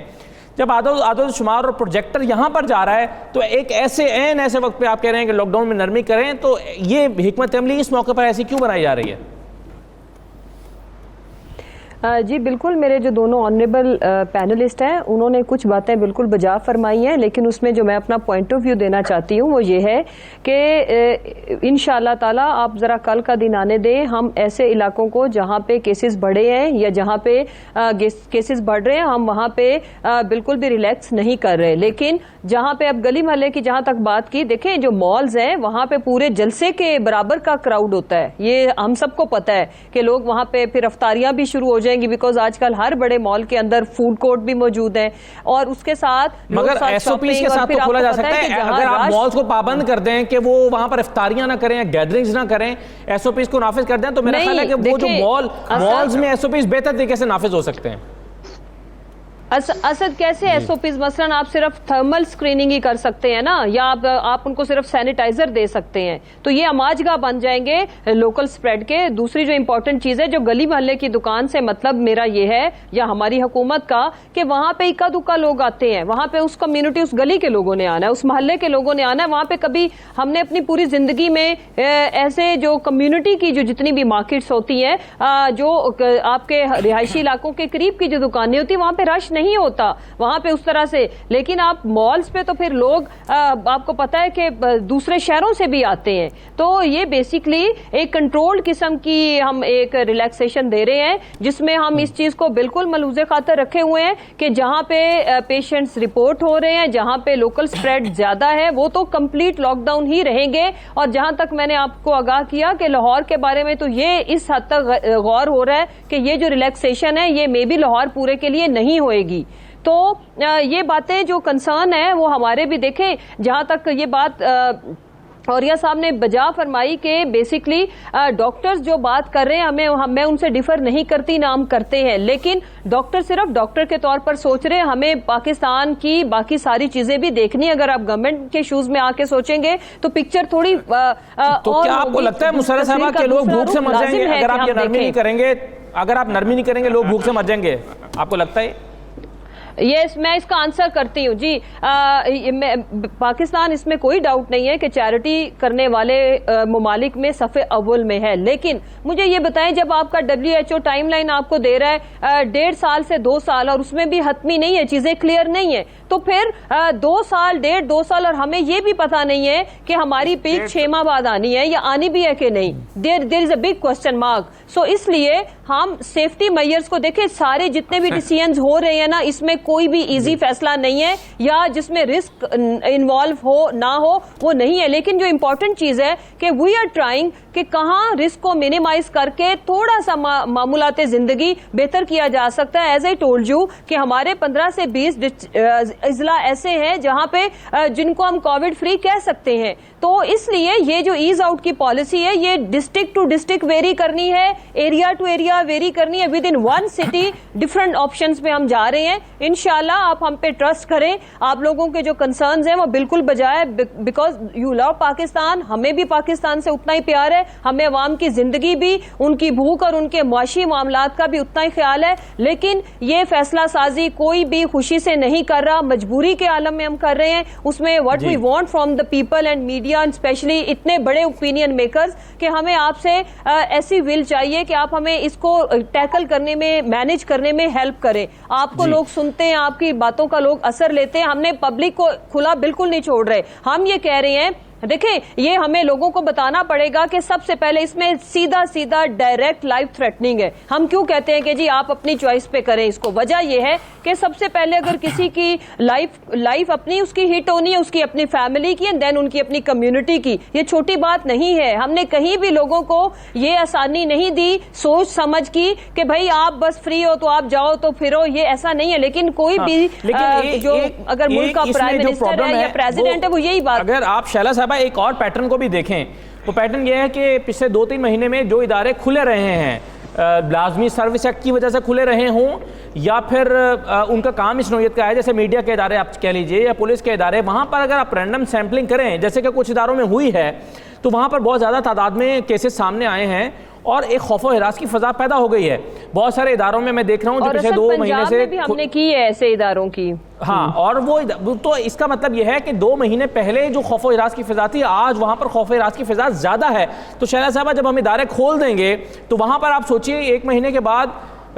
جب عدد شمار اور پروجیکٹر یہاں پر جا رہا ہے تو ایک ایسے وقت پہ آپ کہہ رہے ہیں کہ لاک ڈاؤن میں نرمی کریں، تو یہ حکمت عملی اس موقع پر ایسی کیوں بنائی جا رہی ہے؟ جی بالکل، میرے جو دونوں آنریبل پینلسٹ ہیں انہوں نے کچھ باتیں بالکل بجا فرمائی ہیں، لیکن اس میں جو میں اپنا پوائنٹ آف ویو دینا چاہتی ہوں وہ یہ ہے کہ انشاءاللہ تعالی آپ ذرا کل کا دن آنے دیں، ہم ایسے علاقوں کو جہاں پہ کیسز بڑھے ہیں یا جہاں پہ کیسز بڑھ رہے ہیں ہم وہاں پہ بالکل بھی ریلیکس نہیں کر رہے، لیکن جہاں پہ اب گلی محلے کی جہاں تک بات کی، دیکھیں جو مالز ہیں وہاں پہ پورے جلسے کے برابر کا کراؤڈ ہوتا ہے، یہ ہم سب کو پتہ ہے کہ لوگ وہاں پہ پھر افطاریاں بھی شروع ہو جائیں گی، بیکاز آج کل ہر بڑے مال کے اندر فوڈ کورٹ بھی موجود ہیں، اور اس کے ساتھ مگر ایس او پیز کے ساتھ تو کھولا جا سکتا ہے، اگر آپ مالز کو پابند کر دیں کہ وہ وہاں پر افطاریاں نہ کریں، گیدرنگز نہ کریں، ایس او پیز کو نافذ کر دیں، تو میرا خیال ہے کہ وہ جو مالز میں ایس او پیز بہتر طریقے سے نافذ ہو سکتے ہیں۔ اسد کیسے ایس او پیز؟ مثلاً آپ صرف تھرمل سکریننگ ہی کر سکتے ہیں نا، یا آپ ان کو صرف سینیٹائزر دے سکتے ہیں، تو یہ اماجگاہ بن جائیں گے لوکل سپریڈ کے۔ دوسری جو امپورٹنٹ چیز ہے، جو گلی محلے کی دکان سے مطلب میرا یہ ہے یا ہماری حکومت کا کہ وہاں پہ اکا دکا لوگ آتے ہیں، وہاں پہ اس کمیونٹی، اس گلی کے لوگوں نے آنا ہے، اس محلے کے لوگوں نے آنا ہے، وہاں پہ کبھی ہم نے اپنی پوری زندگی میں ایسے جو کمیونٹی کی جو جتنی بھی مارکیٹس ہوتی ہیں، جو آپ کے رہائشی علاقوں کے قریب کی جو دکانیں ہوتی ہیں وہاں پہ رش نہیں ہوتا وہاں پہ اس طرح سے، لیکن آپ مالز پہ تو پھر لوگ آپ کو پتا ہے کہ دوسرے شہروں سے بھی آتے ہیں، تو یہ بیسیکلی ایک کنٹرولڈ قسم کی ہم ایک ریلیکسیشن دے رہے ہیں، جس میں ہم اس چیز کو بالکل ملحوظ خاطر رکھے ہوئے ہیں کہ جہاں پہ پیشنٹس رپورٹ ہو رہے ہیں، جہاں پہ لوکل سپریڈ زیادہ ہے وہ تو کمپلیٹ لاک ڈاؤن ہی رہیں گے، اور جہاں تک میں نے آپ کو آگاہ کیا کہ لاہور کے بارے میں تو یہ اس حد تک غور ہو رہا ہے کہ یہ جو ریلیکسیشن ہے یہ مے بی لاہور پورے کے لیے نہیں ہوئے گی، تو یہ باتیں جو کنسرن ہے وہ ہمارے بھی دیکھیں، جہاں تک یہ بات اوریہ صاحب نے بجا فرمائی کہ بیسیکلی ڈاکٹرز جو بات کر رہے ہیں میں ان سے ڈیفر نہیں کرتی، نہ ہم کرتے ہیں، لیکن ڈاکٹر صرف ڈاکٹر کے طور پر سوچ رہے ہیں، ہمیں پاکستان کی باقی ساری چیزیں بھی دیکھنی، اگر آپ گورنمنٹ کے شوز میں آ کے سوچیں گے تو پکچر تھوڑی تو کیا آپ کو لگتا ہے مسرت صاحبہ کہ لوگ بھوک سے مر جائیں گے اگر آپ یہ نرمی نہیں کریں گے؟ اگر آپ نرمی نہیں کریں گے لوگ بھوک سے مر جائیں گے، آپ کو لگتا ہے؟ یس، میں اس کا آنسر کرتی ہوں جی۔ پاکستان اس میں کوئی ڈاؤٹ نہیں ہے کہ چیریٹی کرنے والے ممالک میں صف اول میں ہے، لیکن مجھے یہ بتائیں جب آپ کا WHO ٹائم لائن آپ کو دے رہا ہے 1.5 سال سے 2 سال اور اس میں بھی حتمی نہیں ہے، چیزیں کلیئر نہیں ہے، تو پھر 2 سال 1.5-2 سال اور ہمیں یہ بھی پتا نہیں ہے کہ ہماری پیک 6 ماہ بعد آنی ہے یا آنی بھی ہے کہ نہیں، دیر is a big question mark. سو اس لیے ہم سیفٹی میئرز کو دیکھیں، سارے جتنے بھی ڈیسیژنز ہو رہے ہیں نا، اس میں کوئی بھی ایزی فیصلہ نہیں ہے یا جس میں رسک انوالو ہو نہ ہو وہ نہیں ہے، لیکن جو امپورٹنٹ چیز ہے کہ وی آر ٹرائنگ کہ کہاں رسک کو منیمائز کر کے تھوڑا سا معمولات زندگی بہتر کیا جا سکتا ہے۔ ایز اے ٹولڈ یو کہ ہمارے 15 سے 20 اضلاع ایسے ہیں جہاں پہ جن کو ہم کووڈ فری کہہ سکتے ہیں، تو اس لیے یہ جو ایز آؤٹ کی پالیسی ہے یہ ڈسٹرکٹ ٹو ڈسٹرکٹ ویری کرنی ہے، ایریا ٹو ایریا ویری کرنی ہے، with in one city different options پہ ہم جا رہے ہیں۔ انشاءاللہ آپ ہم پہ ٹرسٹ کریں، آپ لوگوں کے جو کنسرنز ہیں وہ بالکل بجائے، بیکاز یو لو پاکستان، ہمیں بھی پاکستان سے اتنا ہی پیار ہے، ہمیں عوام کی زندگی بھی، ان کی بھوک اور ان کے معاشی معاملات کا بھی اتنا ہی خیال ہے، لیکن یہ فیصلہ سازی کوئی بھی خوشی سے نہیں کر رہا، مجبوری کے عالم میں ہم کر رہے ہیں، اس میں what we want from the people and media and especially اتنے بڑے اوپینین میکرز کہ ہمیں آپ سے ایسی ول چاہیے کہ آپ ہمیں اس کو ٹیکل کرنے میں، مینج کرنے میں ہیلپ کریں۔ آپ کو لوگ سنتے ہیں، آپ کی باتوں کا لوگ اثر لیتے ہیں، ہم نے پبلک کو کھلا بالکل نہیں چھوڑ رہے، ہم یہ کہہ رہے ہیں دیکھیں یہ ہمیں لوگوں کو بتانا پڑے گا کہ سب سے پہلے اس میں سیدھا ڈائریکٹ لائف تھریٹنگ ہے۔ ہم کیوں کہتے ہیں کہ جی آپ اپنی چوائس پہ کریں اس کو؟ وجہ یہ ہے کہ سب سے پہلے اگر کسی کی لائف اپنی اس کی ہٹ ہونی ہے، اس کی اپنی فیملی کی اینڈ دین ان کی اپنی کمیونٹی کی، یہ چھوٹی بات نہیں ہے۔ ہم نے کہیں بھی لوگوں کو یہ آسانی نہیں دی سوچ سمجھ کی کہ بھائی آپ بس فری ہو تو آپ جاؤ تو پھرو، یہ ایسا نہیں ہے، لیکن کوئی بھی جو اگر ملک کا پرائم منسٹر ہے یا پریزیڈنٹ ہے وہ یہی بات۔ اگر آپ شیلا صاحبہ ایک اور پیٹرن کو بھی دیکھیں، وہ پیٹرن یہ ہے کہ پچھلے 2-3 مہینے میں جو ادارے کھلے رہے ہیں، لازمی سروس ایکٹ کی وجہ سے کھلے رہے ہوں یا پھر ان کا کام اس نوعیت کا ہے، جیسے میڈیا کے ادارے آپ کہہ لیجئے یا پولیس کے ادارے، وہاں پر اگر آپ رینڈم سیمپلنگ کریں جیسے کہ کچھ اداروں میں ہوئی ہے تو وہاں پر بہت زیادہ تعداد میں کیسز سامنے آئے ہیں اور ایک خوف و ہراس کی فضا پیدا ہو گئی ہے بہت سارے اداروں میں دیکھ رہا ہوں جو پچھلے 2 مہینے سے بھی ہم نے کی ہے ایسے اداروں کی۔ ہاں، اور وہ تو اس کا مطلب یہ ہے کہ 2 مہینے پہلے جو خوف و ہراس کی فضا تھی آج وہاں پر خوف و ہراس کی فضا زیادہ ہے۔ تو شیلا صاحبہ جب ہم ادارے کھول دیں گے تو وہاں پر آپ سوچئے 1 مہینے کے بعد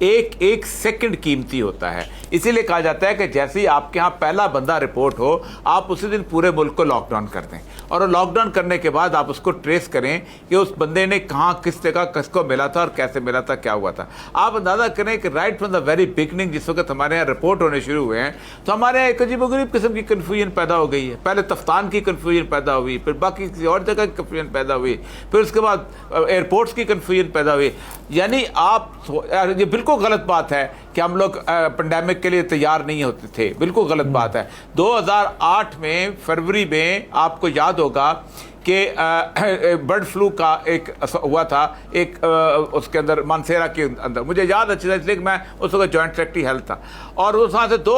ایک ایک سیکنڈ قیمتی ہوتا ہے. اسی لیے کہا جاتا ہے کہ جیسے ہی آپ کے ہاں پہلا بندہ رپورٹ ہو آپ اسی دن پورے ملک کو لاک ڈاؤن کر دیں, اور لاک ڈاؤن کرنے کے بعد آپ اس کو ٹریس کریں کہ اس بندے نے کہاں کس جگہ کس کو ملا تھا اور کیسے ملا تھا, کیا ہوا تھا. آپ اندازہ کریں کہ right from the very beginning جس وقت ہمارے یہاں رپورٹ ہونے شروع ہوئے ہیں تو ہمارے یہاں ایک عجیب و غریب قسم کی کنفیوژن پیدا ہو گئی ہے. پہلے تفتان کی کنفیوژن پیدا ہوئی, پھر باقی کسی اور جگہ کی کنفیوژن پیدا ہوئی, پھر اس کے بعد ایئرپورٹس کی کنفیوژن پیدا ہوئی. یعنی آپ یہ بالکل غلط بات ہے کہ ہم لوگ پینڈیمک کے لیے تیار نہیں ہوتے تھے, بالکل غلط بات ہے. 2008 میں فروری میں آپ کو یاد ہوگا کہ برڈ فلو کا ایک ہوا تھا, ایک اس کے اندر مانسیرا کے اندر, مجھے یاد اچھی طرح اس لیے کہ میں اس وقت جوائنٹ سیکرٹری ہیلتھ تھا, اور اس وہاں سے دو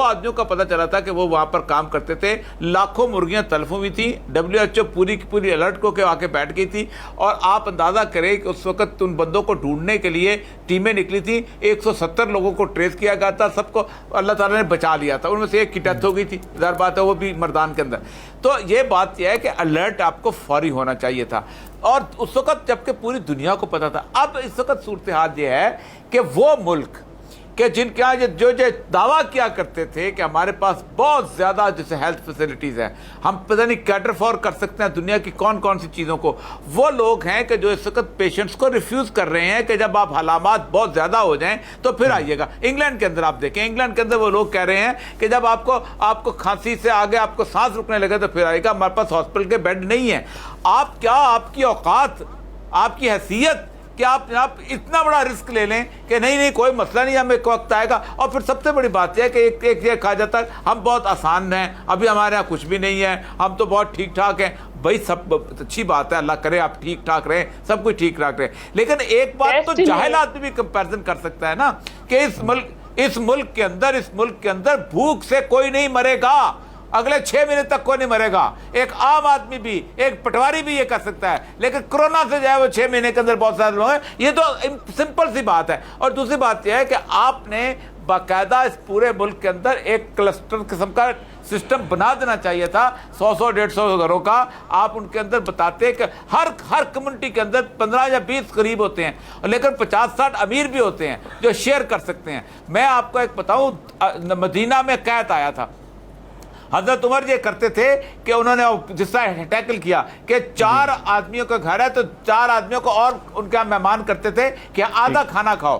آدمیوں کا پتہ چلا تھا کہ وہ وہاں پر کام کرتے تھے. لاکھوں مرغیاں تلف ہوئی تھیں, WHO پوری کی پوری الرٹ کو کے آ کے بیٹھ گئی تھی, اور آپ اندازہ کریں کہ اس وقت ان بندوں کو ڈھونڈنے کے لیے ٹیمیں نکلی تھیں. 170 لوگوں کو ٹریس کیا گیا تھا, سب کو اللہ تعالیٰ نے بچا لیا تھا. ان میں سے ایک کی ڈیتھ ہو گئی تھی, ظاہر بات ہے وہ بھی مردان کے اندر. تو یہ بات یہ ہے کہ الرٹ آپ کو فوری ہونا چاہیے تھا, اور اس وقت جبکہ پوری دنیا کو پتا تھا. اب اس وقت صورتحال یہ ہے کہ وہ ملک کہ جن کے یہاں جو دعویٰ کیا کرتے تھے کہ ہمارے پاس بہت زیادہ جیسے ہیلتھ فیسلٹیز ہیں, ہم پتہ نہیں کیٹر فور کر سکتے ہیں دنیا کی کون کون سی چیزوں کو, وہ لوگ ہیں کہ جو اس وقت پیشنٹس کو ریفیوز کر رہے ہیں کہ جب آپ علامات بہت زیادہ ہو جائیں تو پھر آئیے گا. انگلینڈ کے اندر آپ دیکھیں, انگلینڈ کے اندر وہ لوگ کہہ رہے ہیں کہ جب آپ کو کھانسی سے آگے آپ کو سانس رکنے لگے تو پھر آئیے گا, ہمارے پاس ہاسپٹل کے بیڈ نہیں ہیں. آپ کیا, آپ کی اوقات, آپ کی حیثیت کہ آپ اتنا بڑا رسک لے لیں کہ نہیں کوئی مسئلہ نہیں, ہمیں ایک وقت آئے گا. اور پھر سب سے بڑی بات یہ ہے کہ ایک یہ کہا جاتا ہے ہم بہت آسان ہیں, ابھی ہمارے یہاں کچھ بھی نہیں ہے, ہم تو بہت ٹھیک ٹھاک ہیں. بھائی سب اچھی بات ہے, اللہ کرے آپ ٹھیک ٹھاک رہیں, سب کچھ ٹھیک ٹھاک رہے, لیکن ایک بات تو جاہل آدمی بھی کمپیرزن کر سکتا ہے نا کہ اس ملک کے اندر بھوک سے کوئی نہیں مرے گا, اگلے 6 مہینے تک کوئی نہیں مرے گا. ایک عام آدمی بھی, ایک پٹواری بھی یہ کر سکتا ہے, لیکن کرونا سے جو ہے وہ 6 مہینے کے اندر بہت سارے لوگ ہیں. یہ تو سمپل سی بات ہے. اور دوسری بات یہ ہے کہ آپ نے باقاعدہ اس پورے ملک کے اندر ایک کلسٹر قسم کا سسٹم بنا دینا چاہیے تھا, 100-150 گھروں کا. آپ ان کے اندر بتاتے کہ ہر کمیونٹی کے اندر 15 یا 20 غریب ہوتے ہیں, لیکن 50-60 امیر بھی ہوتے ہیں جو شیئر کر سکتے ہیں. میں آپ کو ایک بتاؤں, مدینہ میں قحط آیا تھا, حضرت عمر یہ کرتے تھے کہ انہوں نے جس طرح ٹیکل کیا کہ 4 آدمیوں کا گھر ہے تو 4 آدمیوں کو اور ان کا مہمان کرتے تھے کہ آدھا کھانا کھاؤ.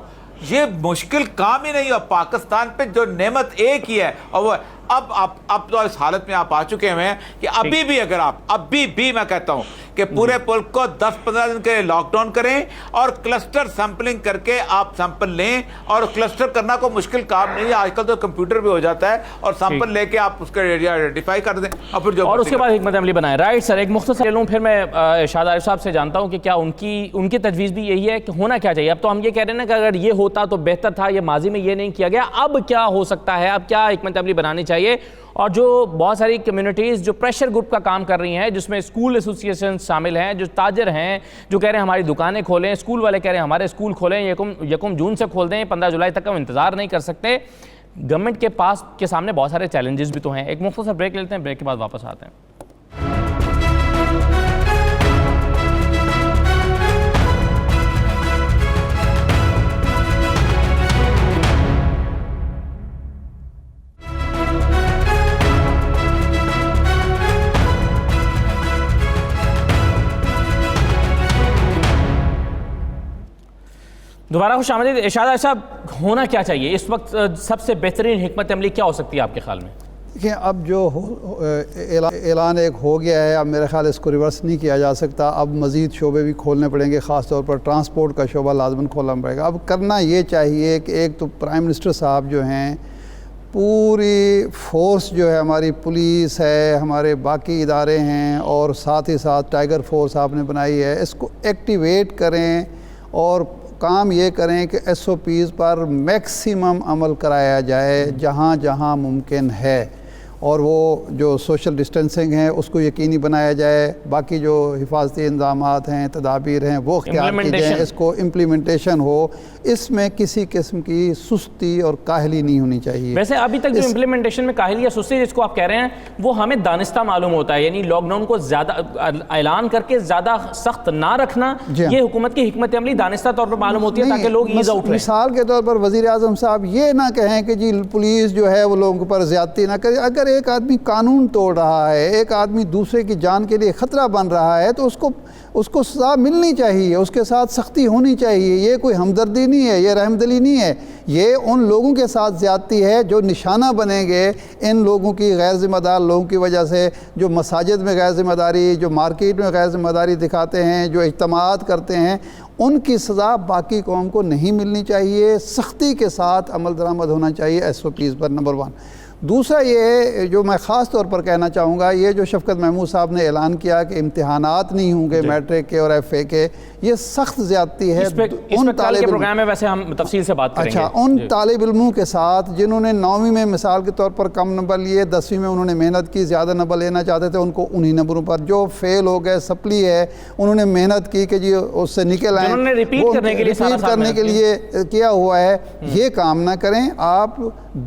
یہ مشکل کام ہی نہیں ہوا. پاکستان پہ جو نعمت ایک ہی ہے, اور وہ اب تو اس حالت میں آپ آ چکے ہوئے ہیں کہ ابھی بھی اگر آپ ابھی بھی میں کہتا ہوں کہ پورے ملک کو 10-15 دن کے لاک ڈاؤن کریں اور کلسٹر سیمپلنگ کر کے آپ سیمپل لیں. اور کلسٹر کرنا کوئی مشکل کام نہیں ہے, آج کل تو کمپیوٹر بھی ہو جاتا ہے, اور سیمپل لے کے آپ اس کا ایریا آئیڈینٹیفائی کر دیں اور اس کے بعد حکمت عملی بنائیں. رائٹ سر, ایک مختصر لے لوں, پھر میں ارشاد عارف صاحب سے جانتا ہوں کہ کیا ان کی تجویز بھی یہی ہے کہ ہونا کیا چاہیے. اب تو ہم یہ کہہ رہے ہیں نا کہ اگر یہ ہوتا تو بہتر تھا, یہ ماضی میں یہ نہیں کیا گیا, اب کیا ہو سکتا ہے, اب کیا حکمت عملی بنانی چاہیے. اور جو بہت ساری کمیونٹیز جو پریشر گروپ کا کام کر رہی ہیں, جس میں اسکول ایسوسیشن شامل ہیں, جو تاجر ہیں جو کہہ رہے ہیں ہماری دکانیں کھولیں, اسکول والے کہہ رہے ہیں ہمارے اسکول کھولیں, 1 جون سے کھول دیں, 15 جولائی تک ہم انتظار نہیں کر سکتے. گورنمنٹ کے سامنے بہت سارے چیلنجز بھی تو ہیں. ایک مختصر بریک لیتے ہیں, بریک کے بعد واپس آتے ہیں. دوبارہ خوش آمدید. ارشاد عارف صاحب, ہونا کیا چاہیے اس وقت, سب سے بہترین حکمت عملی کیا ہو سکتی ہے آپ کے خیال میں؟ دیکھیں, اب جو اعلان ایک ہو گیا ہے, اب میرے خیال اس کو ریورس نہیں کیا جا سکتا. اب مزید شعبے بھی کھولنے پڑیں گے, خاص طور پر ٹرانسپورٹ کا شعبہ لازماً کھولنا پڑے گا. اب کرنا یہ چاہیے کہ ایک تو پرائم منسٹر صاحب جو ہیں, پوری فورس جو ہے ہماری پولیس ہے, ہمارے باقی ادارے ہیں, اور ساتھ ہی ساتھ ٹائیگر فورس آپ نے بنائی ہے, اس کو ایکٹیویٹ کریں اور کام یہ کریں کہ SOPs پر میکسیمم عمل کرایا جائے جہاں جہاں ممکن ہے. اور وہ جو سوشل ڈسٹینسنگ ہے اس کو یقینی بنایا جائے، باقی جو حفاظتی انتظامات ہیں، تدابیر ہیں، وہ اختیار کی جائیں، اس کو امپلیمنٹیشن ہو، اس میں کسی قسم کی سستی اور کاہلی نہیں ہونی چاہیے۔ ویسے ابھی تک جو امپلیمنٹیشن میں کاہلی یا سستی جس کو آپ کہہ رہے ہیں وہ ہمیں دانستہ معلوم ہوتا ہے، یعنی لاک ڈاؤن کو زیادہ اعلان کر کے زیادہ سخت نہ رکھنا، یہ حکومت کی حکمت عملی دانستہ طور پر معلوم ہوتی ہے تاکہ لوگ ایز آؤٹ رہیں۔ مثال کے طور پر وزیر اعظم صاحب یہ نہ کہیں کہ جی پولیس جو ہے وہ لوگوں کے اوپر زیادتی نہ کرے۔ اگر ایک آدمی قانون توڑ رہا ہے، ایک آدمی دوسرے کی جان کے لیے خطرہ بن رہا ہے، تو اس کو سزا ملنی چاہیے، اس کے ساتھ سختی ہونی چاہیے۔ یہ کوئی ہمدردی نہیں ہے، یہ رحم دلی نہیں ہے، یہ ان لوگوں کے ساتھ زیادتی ہے جو نشانہ بنیں گے ان لوگوں کی، غیر ذمہ دار لوگوں کی وجہ سے، جو مساجد میں غیر ذمہ داری، جو مارکیٹ میں غیر ذمہ داری دکھاتے ہیں، جو اجتماعات کرتے ہیں، ان کی سزا باقی قوم کو نہیں ملنی چاہیے، سختی کے ساتھ عمل درآمد ہونا چاہیے SOPs پر، نمبر 1۔ دوسرا یہ ہے جو میں خاص طور پر کہنا چاہوں گا، یہ جو شفقت محمود صاحب نے اعلان کیا کہ امتحانات نہیں ہوں گے میٹرک کے اور FA کے، یہ سخت زیادتی ہے اس پہ کل کے پروگرام میں ویسے ہم تفصیل سے بات کریں گے۔ اچھا، ان طالب علموں کے ساتھ جنہوں نے 9ویں میں مثال کے طور پر کم نمبر لیے، 10ویں میں انہوں نے محنت کی، زیادہ نمبر لینا چاہتے تھے، ان کو انہی نمبروں پر، جو فیل ہو گئے، سپلی ہے، انہوں نے محنت کی کہ جی اس سے نکل آئیں، انہوں نے ریپیٹ کرنے کے لیے کیا ہوا ہے، یہ کام نہ کریں، آپ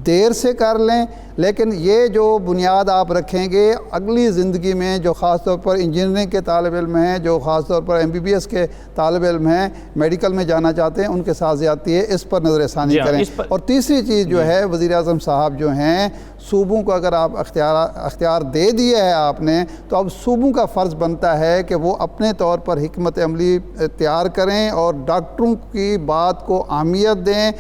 دیر سے کر لیں، لیکن یہ جو بنیاد آپ رکھیں گے اگلی زندگی میں، جو خاص طور پر انجینئرنگ کے طالب علم ہیں، جو خاص طور پر MBBS کے طالب علم ہیں، میڈیکل میں جانا چاہتے ہیں، ان کے ساتھ زیادتی ہے، اس پر نظر ثانی کریں۔ اور تیسری چیز جو ہے، وزیر اعظم صاحب جو ہیں، صوبوں کو اگر آپ اختیار دے دیے ہے آپ نے، تو اب صوبوں کا فرض بنتا ہے کہ وہ اپنے طور پر حکمت عملی تیار کریں اور ڈاکٹروں کی بات کو اہمیت دیں،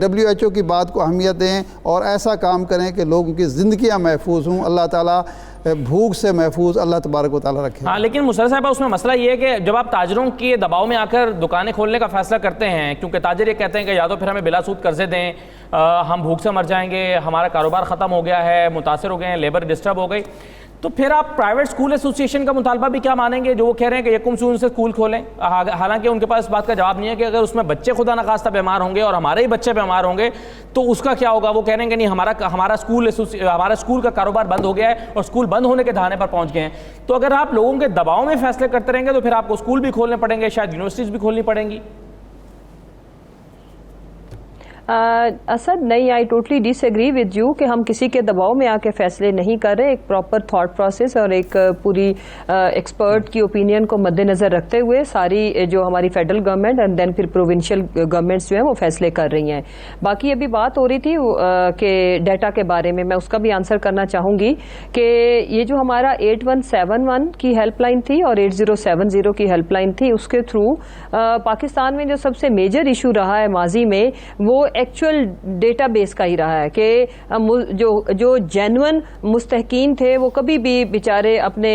WHO کی بات کو اہمیت دیں، اور ایسا کام کریں کہ لوگوں کی زندگیاں محفوظ ہوں۔ اللہ تعالیٰ بھوک سے محفوظ اللہ تبارک و تعالیٰ رکھے۔ ہاں، لیکن مسرر صاحبہ اس میں مسئلہ یہ ہے کہ جب آپ تاجروں کے دباؤ میں آ کر دکانیں کھولنے کا فیصلہ کرتے ہیں، کیونکہ تاجر یہ کہتے ہیں کہ یا تو پھر ہمیں بلا سود قرضے دیں، ہم بھوک سے مر جائیں گے، ہمارا کاروبار ختم ہو گیا ہے، متاثر ہو گئے ہیں، لیبر ڈسٹرب ہو گئی، تو پھر آپ پرائیویٹ اسکول ایسوسی ایشن کا مطالبہ بھی کیا مانیں گے جو وہ کہہ رہے ہیں کہ 1 جون سے اسکول کھولیں؟ حالانکہ ان کے پاس اس بات کا جواب نہیں ہے کہ اگر اس میں بچے خدا نخواستہ بیمار ہوں گے اور ہمارے ہی بچے بیمار ہوں گے تو اس کا کیا ہوگا؟ وہ کہہ رہے ہیں کہ نہیں، ہمارا اسکول کا کاروبار بند ہو گیا ہے اور اسکول بند ہونے کے دہانے پر پہنچ گئے ہیں۔ تو اگر آپ لوگوں کے دباؤ میں فیصلے کرتے رہیں گے تو پھر آپ کو اسکول بھی کھولنے پڑیں گے، شاید یونیورسٹیز بھی کھولنی پڑیں گی۔ اسد نہیں، I totally disagree with you کہ ہم کسی کے دباؤ میں آ کے فیصلے نہیں کر رہے۔ ایک پراپر تھاٹ پروسیس اور ایک پوری ایکسپرٹ کی اوپینین کو مد نظر رکھتے ہوئے ساری جو ہماری فیڈرل گورنمنٹ اینڈ دین پھر پروونشل گورنمنٹس جو ہیں وہ فیصلے کر رہی ہیں۔ باقی ابھی بات ہو رہی تھی کہ ڈیٹا کے بارے میں اس کا بھی آنسر کرنا چاہوں گی کہ یہ جو ہمارا 8171 کی ہیلپ لائن تھی اور 8070 کی ہیلپ لائن تھی، اس کے تھرو پاکستان میں جو سب سے میجر ایشو رہا ہے ماضی میں وہ ایکچوئل ڈیٹا بیس کا ہی رہا ہے کہ جو جینون مستحقین تھے وہ کبھی بھی بیچارے اپنے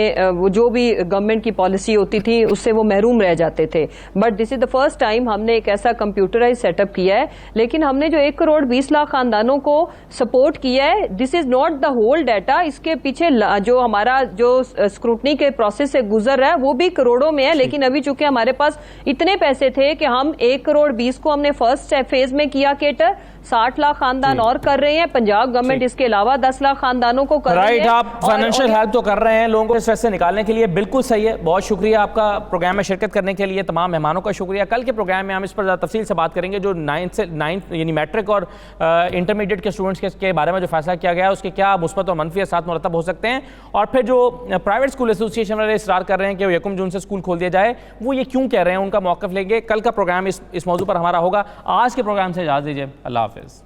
جو بھی گورنمنٹ کی پالیسی ہوتی تھی اس سے وہ محروم رہ جاتے تھے۔ But this is the first time ہم نے ایک ایسا کمپیوٹرائز سیٹ اپ کیا ہے، لیکن ہم نے جو 1,20,00,000 خاندانوں کو سپورٹ کیا ہے، this is not the whole data, اس کے پیچھے جو ہمارا جو اسکروٹنی کے پروسیس سے گزر رہا ہے وہ بھی کروڑوں میں ہے، لیکن ابھی چونکہ ہمارے پاس اتنے پیسے تھے کہ ہم 1,20,00,000 کو ہم نے فرسٹ فیز میں کیا کیٹر، 60 لاکھ خاندان اور کر رہے ہیں، پنجاب گورنمنٹ اس کے علاوہ 10 لاکھ خاندانوں کو کر رہی ہے۔ رائٹ، آپ فائنینشیل ہیلپ تو کر رہے ہیں لوگوں کو اس ویسے نکالنے کے لیے، بالکل صحیح ہے، بہت شکریہ آپ کا پروگرام میں شرکت کرنے کے لیے، تمام مہمانوں کا شکریہ۔ کل کے پروگرام میں ہم اس پر زیادہ تفصیل سے بات کریں گے جو 9 یعنی میٹرک اور انٹرمیڈیٹ کے اسٹوڈنٹس کے بارے میں جو فیصلہ کیا گیا ہے اس کے کیا مثبت اور منفی اثرات مرتب ہو سکتے ہیں، اور پھر جو پرائیویٹ اسکول ایسوسی ایشن والے اصرار کر رہے ہیں کہ 1 جون سے اسکول کھول دیا جائے، وہ یہ کیوں کہہ رہے ہیں، ان کا موقف لیں گے۔ کل کا پروگرام اس موضوع پر ہمارا ہوگا۔ آج کے پروگرام سے اجازت دیجیے، اللہ حافظ۔